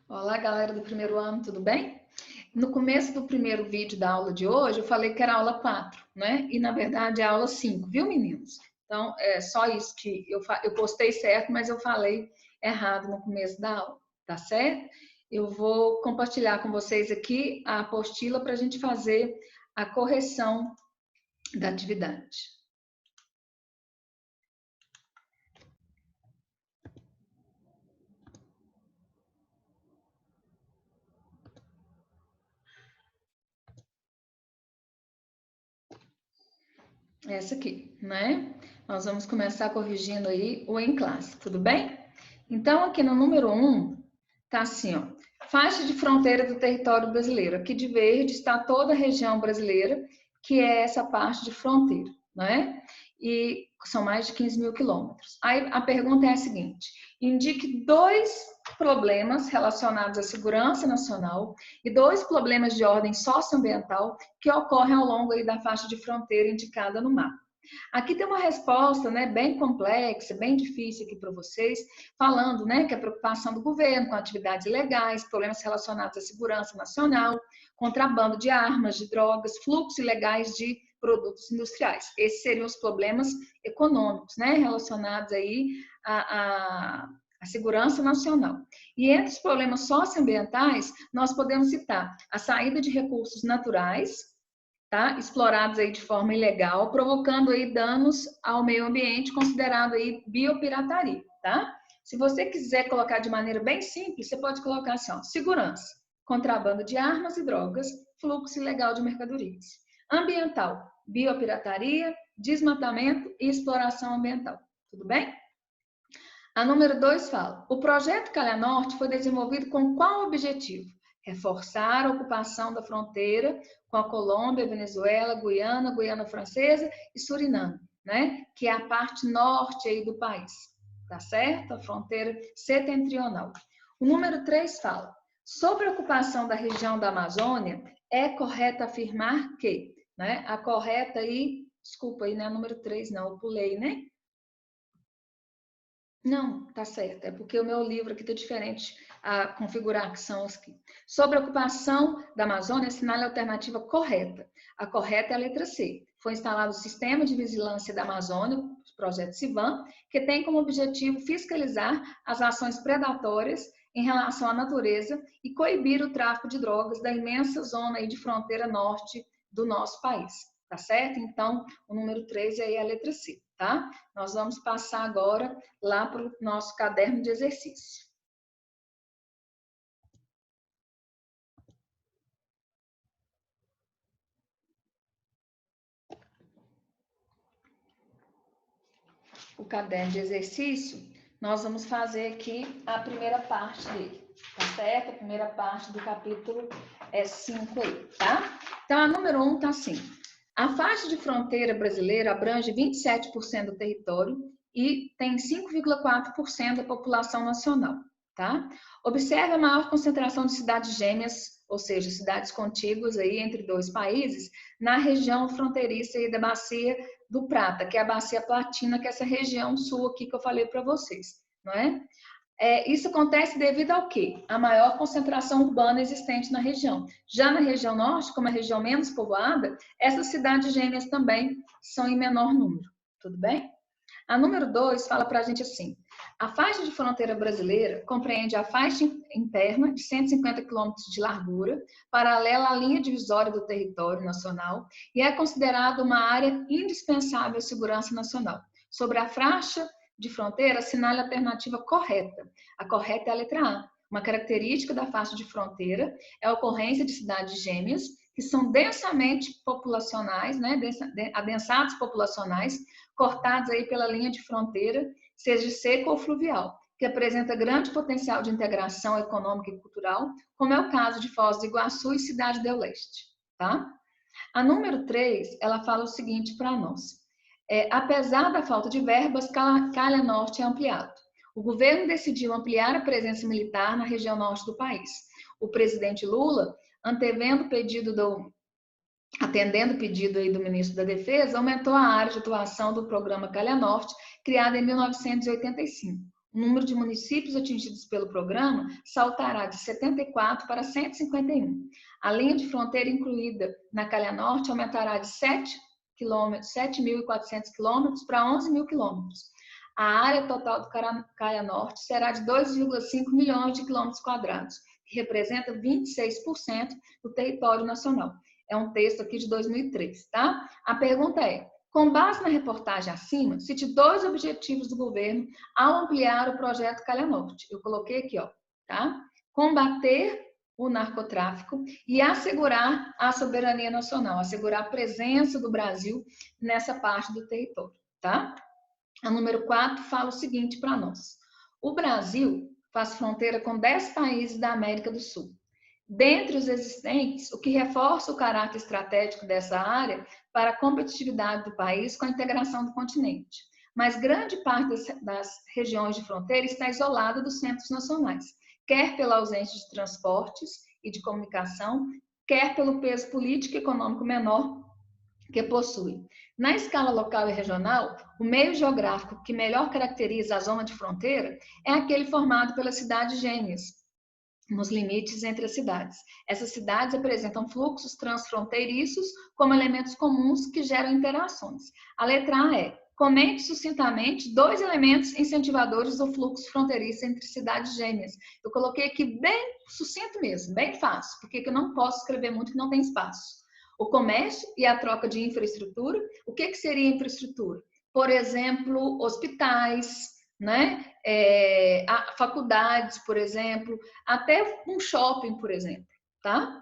Olá, galera do primeiro ano, tudo bem? No começo do primeiro vídeo da aula de hoje, eu falei que era a aula 4, né? E na verdade é a aula 5, viu, meninos? Então, é só isso que eu postei certo, mas eu falei errado no começo da aula, tá certo? Eu vou compartilhar com vocês aqui a apostila para a gente fazer a correção da atividade. Essa aqui, né? Nós vamos começar corrigindo aí o em classe, tudo bem? Então, aqui no número 1, tá assim, ó. Faixa de fronteira do território brasileiro. Aqui de verde está toda a região brasileira, que é essa parte de fronteira, né? E são mais de 15 mil quilômetros. Aí a pergunta é a seguinte: indique dois problemas relacionados à segurança nacional e dois problemas de ordem socioambiental que ocorrem ao longo aí da faixa de fronteira indicada no mapa. Aqui tem uma resposta, né, bem complexa, bem difícil aqui para vocês, falando, né, que a preocupação do governo com atividades ilegais, problemas relacionados à segurança nacional, contrabando de armas, de drogas, fluxos ilegais de produtos industriais. Esses seriam os problemas econômicos, né, relacionados aí à segurança nacional. E entre os problemas socioambientais, nós podemos citar a saída de recursos naturais, tá? Explorados aí de forma ilegal, provocando aí danos ao meio ambiente, considerado aí biopirataria, tá? Se você quiser colocar de maneira bem simples, você pode colocar assim, ó, segurança, contrabando de armas e drogas, fluxo ilegal de mercadorias. Ambiental, biopirataria, desmatamento e exploração ambiental. Tudo bem? A número 2 fala: o projeto Calha Norte foi desenvolvido com qual objetivo? Reforçar a ocupação da fronteira com a Colômbia, Venezuela, Guiana, Guiana Francesa e Suriname, né? Que é a parte norte aí do país, tá certo? A fronteira setentrional. O número 3 fala: sobre a ocupação da região da Amazônia, é correto afirmar que, né? A correta aí, desculpa aí, né? Número 3 não, eu pulei, né? Não, tá certo. É porque o meu livro aqui está diferente a configuração aqui. Sobre a ocupação da Amazônia, assinale a alternativa correta. A correta é a letra C. Foi instalado o Sistema de Vigilância da Amazônia, o projeto CIVAM, que tem como objetivo fiscalizar as ações predatórias em relação à natureza e coibir o tráfico de drogas da imensa zona aí de fronteira norte do nosso país. Tá certo? Então, o número 3 aí é a letra C, tá? Nós vamos passar agora lá para o nosso caderno de exercício. O caderno de exercício, nós vamos fazer aqui a primeira parte dele, tá certo? A primeira parte do capítulo 5 aí, tá? Então, a número 1 tá assim: a faixa de fronteira brasileira abrange 27% do território e tem 5,4% da população nacional, tá? Observe a maior concentração de cidades gêmeas, ou seja, cidades contíguas aí entre dois países, na região fronteiriça aí da Bacia do Prata, que é a Bacia Platina, que é essa região sul aqui que eu falei para vocês, não é? Isso acontece devido ao quê? A maior concentração urbana existente na região. Já na região norte, como é a região menos povoada, essas cidades gêmeas também são em menor número. Tudo bem? A número 2 fala para a gente assim: a faixa de fronteira brasileira compreende a faixa interna de 150 quilômetros de largura, paralela à linha divisória do território nacional, e é considerada uma área indispensável à segurança nacional. Sobre a faixa de fronteira, assinale a alternativa correta. A correta é a letra A. Uma característica da faixa de fronteira é a ocorrência de cidades gêmeas, que são densamente populacionais, né, adensados populacionais, cortados aí pela linha de fronteira, seja seca ou fluvial, que apresenta grande potencial de integração econômica e cultural, como é o caso de Foz do Iguaçu e Cidade do Leste, tá? A número 3, ela fala o seguinte para nós: apesar da falta de verbas, Calha Norte é ampliado. O governo decidiu ampliar a presença militar na região norte do país. O presidente Lula, atendendo o pedido aí do ministro da Defesa, aumentou a área de atuação do programa Calha Norte, criado em 1985. o número de municípios atingidos pelo programa saltará de 74 para 151. A linha de fronteira incluída na Calha Norte aumentará de 7.400 quilômetros para 11.000 quilômetros. A área total do Calha Norte será de 2,5 milhões de quilômetros quadrados, que representa 26% do território nacional. É um texto aqui de 2003, tá? A pergunta é: com base na reportagem acima, cite 2 objetivos do governo ao ampliar o projeto Calha Norte. Eu coloquei aqui, ó, tá? Combater o narcotráfico e assegurar a soberania nacional, assegurar a presença do Brasil nessa parte do território, tá? A número 4 fala o seguinte para nós: o Brasil faz fronteira com 10 países da América do Sul. Dentre os existentes, o que reforça o caráter estratégico dessa área para a competitividade do país com a integração do continente. Mas grande parte das regiões de fronteira está isolada dos centros nacionais, quer pela ausência de transportes e de comunicação, quer pelo peso político e econômico menor que possui. Na escala local e regional, o meio geográfico que melhor caracteriza a zona de fronteira é aquele formado pelas cidades gêmeas, nos limites entre as cidades. Essas cidades apresentam fluxos transfronteiriços como elementos comuns que geram interações. A letra A é: comente sucintamente 2 elementos incentivadores do fluxo fronteiriço entre cidades gêmeas. Eu coloquei aqui bem sucinto mesmo, bem fácil, porque eu não posso escrever muito que não tem espaço. O comércio e a troca de infraestrutura. O que seria infraestrutura? Por exemplo, hospitais, né? Faculdades, por exemplo, até um shopping, por exemplo, tá?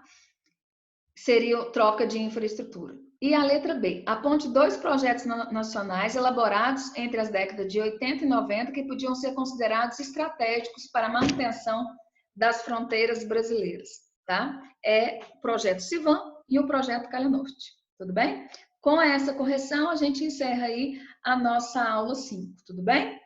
Seria troca de infraestrutura. E a letra B, aponte 2 projetos nacionais elaborados entre as décadas de 80 e 90 que podiam ser considerados estratégicos para a manutenção das fronteiras brasileiras, tá? É o projeto Civan e o projeto Calha Norte, tudo bem? Com essa correção, a gente encerra aí a nossa aula 5, tudo bem?